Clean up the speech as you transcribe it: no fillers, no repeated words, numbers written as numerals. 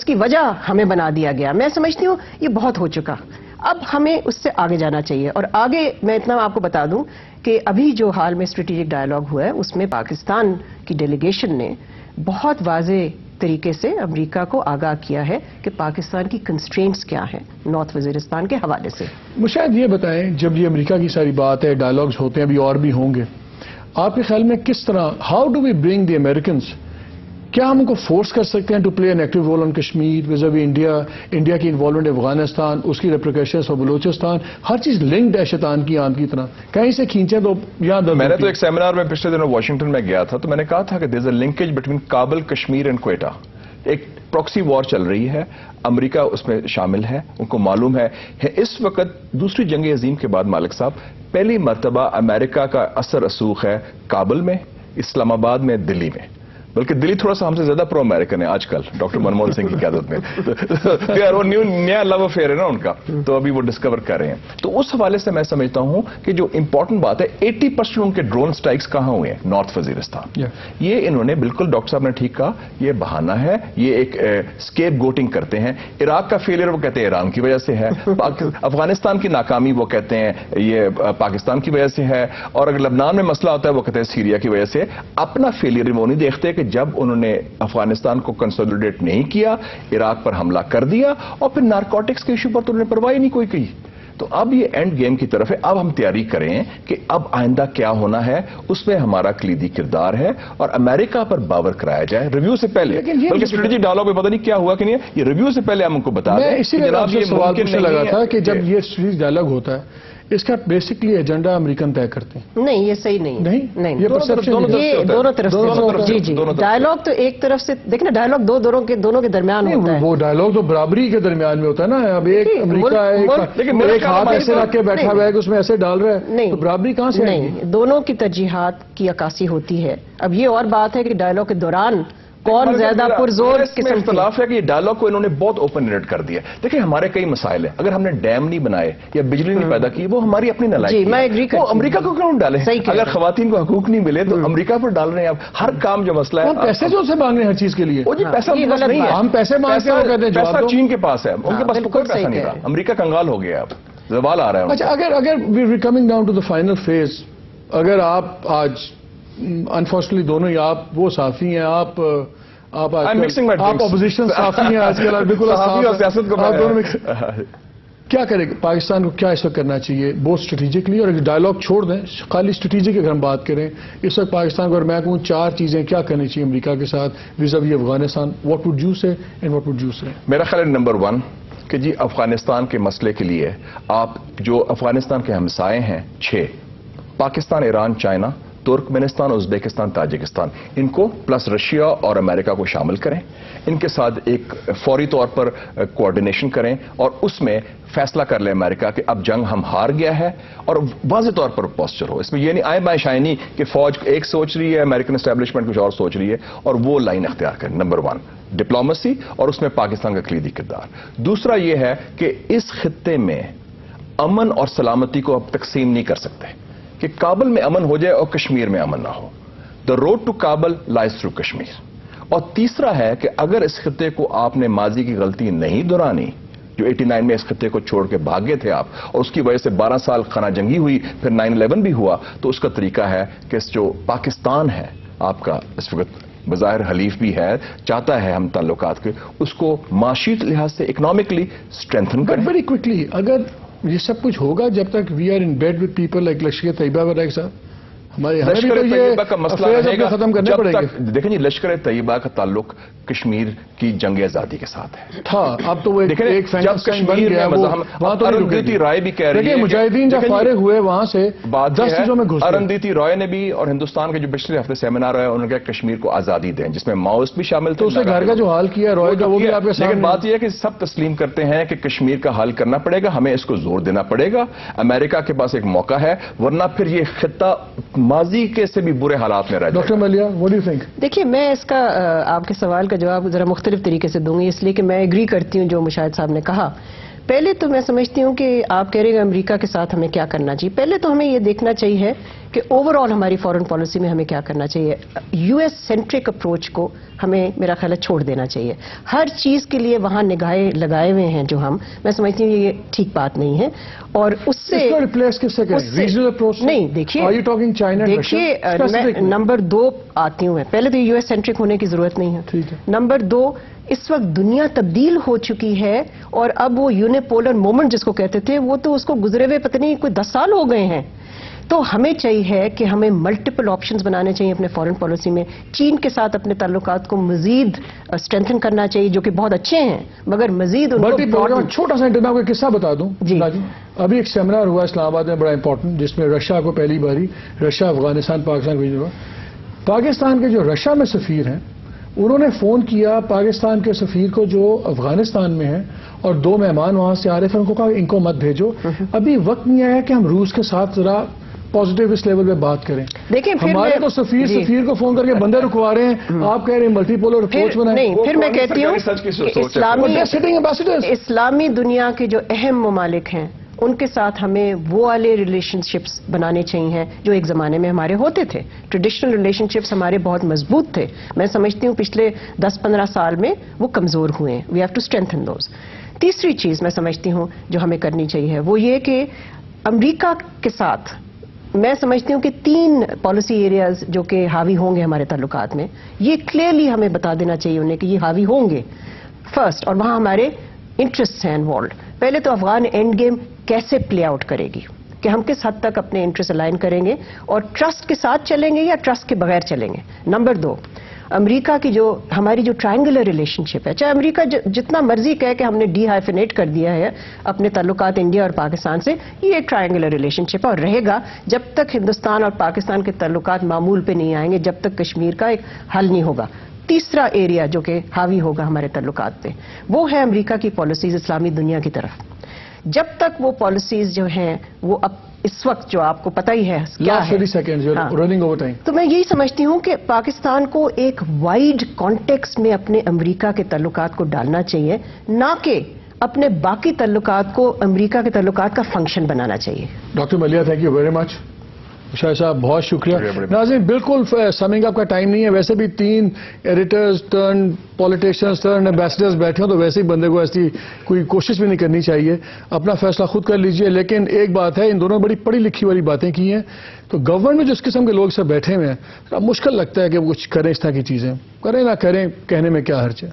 اس کی وجہ ہمیں بنا دیا گیا. میں سمجھتی ہوں یہ بہت ہو چکا. اب ہمیں اس سے آگے جانا چاہیے. اور آگے میں اتنا آپ کو بتا دوں کہ ابھی جو حال میں اسٹریٹجک ڈائیلاگ ہوا ہے اس میں پاکستان کی ڈیلیگیشن نے بہت واضح طریقے سے امریکہ کو آگاہ کیا ہے کہ پاکستان کی کنسٹرینٹس کیا ہیں نارتھ وزیرستان کے حوالے سے. مشاہد یہ بتائیں، جب یہ امریکہ کی ساری بات ہے، ڈائیلاگز ہوتے ہیں، ابھی اور بھی ہوں گے، آپ کے خیال میں کس طرح، how do we bring the Americans, کیا ہم ان کو فورس کر سکتے ہیں to play an active role on Kashmir vis a vis India کی انوالومنٹ افغانستان، اس کی ریپریکیشنز اور بلوچستان، ہر چیز لنکڈ ہے شیطان کی آنت کی طرح، کہیں سے کھینچیں تو یہاں میں نے تو ایک سیمینار میں پچھلے دنوں واشنگٹن میں گیا تھا تو میں نے کہا تھا کہ there is a linkage between Kabul, Kashmir and Quetta. ایک پراکسی وار چل رہی ہے، امریکہ اس میں شامل ہے، ان کو معلوم ہے. اس وقت دوسری جنگ عظیم کے بعد مالک صاحب پہلی مرتبہ امریکہ کا اثر رسوخ ہے کابل میں، اسلام آباد میں، دلی میں. بلکہ دلی تھوڑا سا ہم سے زیادہ پرو امریکن ہے آج کل ڈاکٹر منموہن سنگھ کی قیادت میں. وہ نیا لو افیئر ہے نا ان کا، تو ابھی وہ ڈسکور کر رہے ہیں. تو اس حوالے سے میں سمجھتا ہوں کہ جو امپورٹنٹ بات ہے 80% ان کے ڈرون سٹرائکس کہاں ہوئے ہیں؟ نارتھ وزیرستان. یہ انہوں نے بالکل ڈاکٹر صاحب نے ٹھیک کہا، یہ بہانہ ہے، یہ ایک اسکیپ گوٹنگ کرتے ہیں. عراق کا فیلئر وہ کہتے ہیں ایران کی وجہ سے ہے، افغانستان کی ناکامی وہ کہتے ہیں یہ پاکستان کی وجہ سے ہے، اور اگر لبنان میں مسئلہ ہوتا ہے وہ کہتے ہیں سیریا کی وجہ سے. اپنا فیلئر وہ نہیں دیکھتے کہ جب انہوں نے افغانستان کو کنسولیڈیٹ نہیں کیا، عراق پر حملہ کر دیا، اور پھر نارکوٹکس کے ایشو پر تو انہوں نے پرواہ نہیں کوئی کی. تو اب یہ اینڈ گیم کی طرف ہے. اب ہم تیاری کریں کہ اب آئندہ کیا ہونا ہے، اس میں ہمارا کلیدی کردار ہے، اور امریکہ پر باور کرایا جائے ریویو سے پہلے. بلکہ اسٹریٹجک ڈائیلاگ میں پتہ نہیں کیا ہوا کہ نہیں، یہ ریویو سے پہلے ہم ان کو بتا دیں. اسی لیے آپ سے سوال پوچھنے لگا تھا کہ جب یہ اسٹریٹجک ڈائیلاگ ہوتا ہے اس کا بیسکلی ایجنڈا امریکن طے کرتے ہیں. نہیں، یہ صحیح نہیں. یہ دونوں طرف سے. جی ڈائیلاگ تو ایک طرف سے دیکھیں نا، ڈائیلاگ دونوں کے درمیان ہوتا ہے. وہ ڈائیلاگ تو برابری کے درمیان میں ہوتا ہے نا. اب ایک امریکہ ایک ہاتھ ایسے رکھ کے بیٹھا ہوا ہے کہ اس میں ایسے ڈال رہا ہے، تو برابری کہاں سے؟ نہیں، دونوں کی ترجیحات کی عکاسی ہوتی ہے. اب یہ اور بات ہے کہ ڈائیلاگ کے دوران کون زیادہ پرزور قسم اختلاف ہے کہ یہ ڈائیلاگ کو انہوں نے بہت اوپن انڈیڈ کر دیا. دیکھیں ہمارے کئی مسائل ہیں، اگر ہم نے ڈیم نہیں بنائے یا بجلی نہیں پیدا کی، وہ ہماری اپنی نالائکی. میں ایگری کرتی ہوں. امریکہ کو کیوں ڈالیں؟ اگر خواتین کو حقوق نہیں ملے تو امریکہ پر ڈال رہے ہیں. اب ہر کام جو مسئلہ ہے، پیسے جو سے مانگ رہے ہیں ہر چیز کے لیے. وہ جی پیسہ نہیں ہے، ہم پیسے مانگتے ہیں، پیسہ چین کے پاس ہے، ان کے پاس کوئی پیسہ نہیں رہا. امریکہ کنگال ہو گیا، اب زوال آ رہا ہے. اچھا، اگر we are coming down to the final phase, اگر آپ آج انفارچونیٹلی دونوں ہی، آپ وہ صحافی ہیں، آپ اپوزیشن صحافی ہیں آج کل، بالکل سیاست کو کیا کرے پاکستان کو؟ کیا اس وقت کرنا چاہیے بہت اسٹریٹجکلی؟ اور ڈائیلاگ چھوڑ دیں، خالی اسٹریٹجک اگر ہم بات کریں اس وقت پاکستان کو، اور میں کہوں 4 چیزیں کیا کرنی چاہیے امریکہ کے ساتھ ویز ابھی افغانستان، واٹ وڈ یو سے اینڈ واٹ وڈ یو سے؟ میرا خیال ہے نمبر 1 کہ جی افغانستان کے مسئلے کے لیے آپ جو افغانستان کے ہمسائے ہیں 6 Pakistan, Iran, China, Turkmenistan, Uzbekistan, Tajikistan, ان کو پلس رشیا اور امریکہ کو شامل کریں. ان کے ساتھ ایک فوری طور پر کوآرڈینیشن کریں اور اس میں فیصلہ کر لیں امریکہ کہ اب جنگ ہم ہار گیا ہے، اور واضح طور پر پوسچر ہو. اس میں یہ نہیں آئے بائیں شائیں نہیں کہ فوج ایک سوچ رہی ہے، امریکن اسٹیبلشمنٹ کچھ اور سوچ رہی ہے، اور وہ لائن اختیار کریں. نمبر 1 ڈپلومیسی، اور اس میں پاکستان کا کلیدی کردار. دوسرا یہ ہے کہ اس خطے میں امن اور سلامتی کو اب تقسیم نہیں کر سکتے کہ کابل میں امن ہو جائے اور کشمیر میں امن نہ ہو. The road to Kabul lies through Kashmir. اور تیسرا ہے کہ اگر اس خطے کو آپ نے ماضی کی غلطی نہیں دہرانی، جو 89 میں اس خطے کو چھوڑ کے بھاگے تھے آپ، اور اس کی وجہ سے 12 سال خانہ جنگی ہوئی، پھر 9/11 بھی ہوا، تو اس کا طریقہ ہے کہ جو پاکستان ہے آپ کا اس وقت بظاہر حلیف بھی ہے، چاہتا ہے ہم تعلقات کے، اس کو معاشی لحاظ سے اکنامکلی اسٹرینتھن کریں. ویری کوئکلی، اگر یہ سب کچھ ہوگا جب تک we are in bed with people like Lashkar Taiba وغیرہ صاحب، لشکر طیبہ کا مسئلہ رہے گا ختم کرنے پڑے گا. دیکھیں جی، لشکر طیبہ کا تعلق کشمیر کی جنگ آزادی کے ساتھ ہے. اب تو وہ ایک جب کشمیر میں ارندھتی رائے بھی کہہ رہی ہے، مجاہدین جب فارغ ہوئے وہاں سے 10 چیزوں میں گھس گئے. ارندھتی رائے نے بھی، اور ہندوستان کے جو پچھلے ہفتے سیمینار ہے انہوں نے کہا کشمیر کو آزادی دیں، جس میں ماؤسٹ بھی شامل تھے. تو اس نے گھر کا جو حال کیا رائے کا وہ بھی آپ کے سامنے. لیکن بات یہ ہے کہ سب تسلیم کرتے ہیں کہ کشمیر کا حل کرنا پڑے گا، ہمیں اس کو زور دینا پڑے گا. امریکہ کے پاس ایک موقع ہے، ورنہ پھر یہ خطہ ماضی کے سے بھی برے حالات میں رہ جائے. Doctor Millia, what do you think؟ دیکھیے، میں اس کا آپ کے سوال کا جواب ذرا مختلف طریقے سے دوں گی، اس لیے کہ میں ایگری کرتی ہوں جو مشاہد صاحب نے کہا. پہلے تو میں سمجھتی ہوں کہ آپ کہہ رہے ہیں امریکہ کے ساتھ ہمیں کیا کرنا چاہیے. پہلے تو ہمیں یہ دیکھنا چاہیے کہ اوور آل ہماری فارن پالیسی میں ہمیں کیا کرنا چاہیے. یو ایس سینٹرک اپروچ کو ہمیں میرا خیال ہے چھوڑ دینا چاہیے. ہر چیز کے لیے وہاں نگاہیں لگائے ہوئے ہیں جو میں سمجھتی ہوں یہ ٹھیک بات نہیں ہے. اور اس سے ریپلیس کس سے کریں؟ ریجنل اپروچ نہیں. دیکھیے نمبر 2 آتی ہوں میں. پہلے تو یو ایس سینٹرک ہونے کی ضرورت نہیں ہے. نمبر 2، اس وقت دنیا تبدیل ہو چکی ہے اور اب وہ یونیپولر مومنٹ جس کو کہتے تھے وہ تو اس کو گزرے ہوئے پتہ نہیں کوئی 10 سال ہو گئے ہیں. تو ہمیں چاہیے کہ ہمیں ملٹیپل آپشنز بنانے چاہیے اپنے فارن پالیسی میں. چین کے ساتھ اپنے تعلقات کو مزید اسٹرینتھن کرنا چاہیے جو کہ بہت اچھے ہیں مگر مزید ان کو چھوٹا سا انٹرنیٹ کا قصہ بتا دوں. جی ابھی ایک سیمینار ہوا اسلام آباد میں بڑا امپورٹنٹ جس میں رشیا کو پہلی باری رشیا افغانستان پاکستان بھیجا ہوا. پاکستان کے جو رشیا میں سفیر ہیں انہوں نے فون کیا پاکستان کے سفیر کو جو افغانستان میں ہیں اور 2 مہمان وہاں سے آ رہے تھے ان کو کہا ان کو مت بھیجو. ابھی وقت نہیں آیا کہ ہم روس کے ساتھ ذرا پازیٹیو اس لیول پہ بات کریں. دیکھیں ہمارے تو سفیر کو فون کر کے بندے رکوا رہے ہیں. آپ کہہ رہے ہیں ملٹی پولر اپروچ بنائیں. نہیں پھر میں کہتی ہوں اسلامی دنیا کے جو اہم ممالک ہیں ان کے ساتھ ہمیں وہ والے ریلیشن شپس بنانے چاہیے جو ایک زمانے میں ہمارے ہوتے تھے. ٹریڈیشنل ریلیشن شپس ہمارے بہت مضبوط تھے. میں سمجھتی ہوں پچھلے 10-15 سال میں وہ کمزور ہوئے ہیں. We have to strengthen those. تیسری چیز میں سمجھتی ہوں جو ہمیں کرنی چاہیے وہ یہ کہ امریکہ کے ساتھ میں سمجھتی ہوں کہ 3 پالیسی ایریاز جو کہ حاوی ہوں گے ہمارے تعلقات میں یہ کلیئرلی ہمیں بتا دینا چاہیے انہیں کہ یہ حاوی ہوں گے. فرسٹ، اور وہاں ہمارے انٹرسٹ ہیں انوالوڈ. پہلے تو افغان اینڈ گیم کیسے پلے آؤٹ کرے گی کہ ہم کس حد تک اپنے انٹرسٹ الائن کریں گے اور ٹرسٹ کے ساتھ چلیں گے یا ٹرسٹ کے بغیر چلیں گے. نمبر 2، امریکہ کی ہماری جو ٹرائنگولر ریلیشن شپ ہے، چاہے امریکہ جتنا مرضی کہے کہ ہم نے ڈی ہائفنیٹ کر دیا ہے اپنے تعلقات انڈیا اور پاکستان سے، یہ ایک ٹرائنگولر ریلیشن شپ ہے اور رہے گا جب تک ہندوستان اور پاکستان کے تعلقات معمول پہ نہیں آئیں گے، جب تک کشمیر کا ایک حل نہیں ہوگا. تیسرا ایریا جو کہ حاوی ہوگا ہمارے تعلقات پہ وہ ہے امریکہ کی پالیسیز اسلامی دنیا کی طرف. جب تک وہ پالیسیز جو ہیں وہ اب اس وقت جو آپ کو پتہ ہی ہے کیا ہے، تو میں یہی سمجھتی ہوں کہ پاکستان کو ایک وائڈ کانٹیکسٹ میں اپنے امریکہ کے تعلقات کو ڈالنا چاہیے، نہ کہ اپنے باقی تعلقات کو امریکہ کے تعلقات کا فنکشن بنانا چاہیے. Doctor Maliha thank you very much. Shah صاحب بہت شکریہ. ناظرین بالکل سمنگ اپ کا ٹائم نہیں ہے. ویسے بھی 3 editors turn politicians turn ambassadors بیٹھے ہوں تو ویسے ہی بندے کو ایسی کوئی کوشش بھی نہیں کرنی چاہیے. اپنا فیصلہ خود کر لیجئے. لیکن ایک بات ہے، ان دونوں بڑی پڑھی لکھی والی باتیں کی ہیں تو گورنمنٹ میں جس قسم کے لوگ سب بیٹھے ہوئے ہیں مشکل لگتا ہے کہ وہ کچھ کریں اس طرح کی چیزیں. کریں نہ کریں کہنے میں کیا حرج ہے.